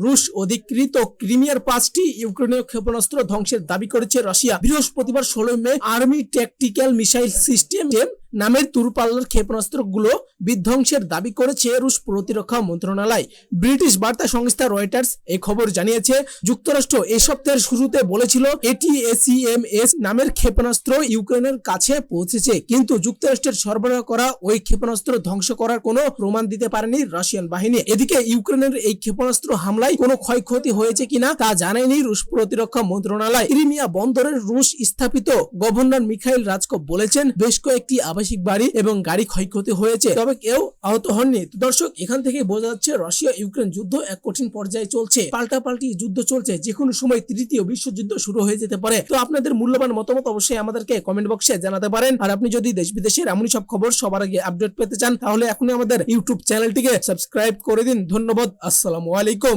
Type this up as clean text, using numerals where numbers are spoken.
রুশ অধিকৃত ক্রিমিয়ার 5টি ইউক্রেনীয় ক্ষেপণাস্ত্র ধ্বংসের দাবি করেছে রাশিয়া। বৃহস্পতিবার 16 মে আর্মি ট্যাকটিক্যাল মিসাইল সিস্টেম নামের দূরপাল্লার ক্ষেপণাস্ত্রগুলো বিধ্বংসের দাবি করেছে রুশ প্রতিরক্ষা মন্ত্রণালয়। ব্রিটিশ বার্তা সংস্থা রয়টার্স এই খবর জানিয়েছে, যুক্তরাষ্ট্র এই সপ্তাহের শুরুতে বলেছিল এটিএসিএমএস নামের ক্ষেপণাস্ত্র ইউক্রেনের কাছে পৌঁছেছে, কিন্তু যুক্তরাষ্ট্রের সরবরাহ করা ওই ক্ষেপণাস্ত্র ধ্বংস করার কোনো প্রমাণ দিতে পারেনি রাশিয়ান বাহিনী। এদিকে ইউক্রেনের এই ক্ষেপণাস্ত্র হামলায় কোনো ক্ষয়ক্ষতি হয়েছে কিনা তা জানায়নি রুশ প্রতিরক্ষা মন্ত্রণালয়। ক্রিমিয়া বন্দরের রুশ স্থাপিত গভর্নর মিখাইল রাজকভ বলেছেন, বেশ কয়েকটি আবাসিক বাড়ি এবং গাড়ি ক্ষয়ক্ষতি হয়েছে, তবে কেউ আহত হননি। দর্শক, এখান থেকে বোঝা যাচ্ছে রাশিয়া ইউক্রেন যুদ্ধ এক কঠিন পর্যায়ে চলছে। পাল্টাপাল্টি যুদ্ধ চলছে, যে কোনো সময় তৃতীয় বিশ্বযুদ্ধ শুরু হয়ে যেতে পারে। তো আপনাদের মূল্যবান মতামত অবশ্যই আমাদেরকে কমেন্ট বক্সে জানাতে পারেন। আর আপনি যদি দেশ বিদেশের এমনই সব খবর সবার আগে আপডেট পেতে চান, তাহলে এখনই আমাদের ইউটিউব চ্যানেলটিকে সাবস্ক্রাইব করে দিন। ধন্যবাদ। আসসালামু আলাইকুম।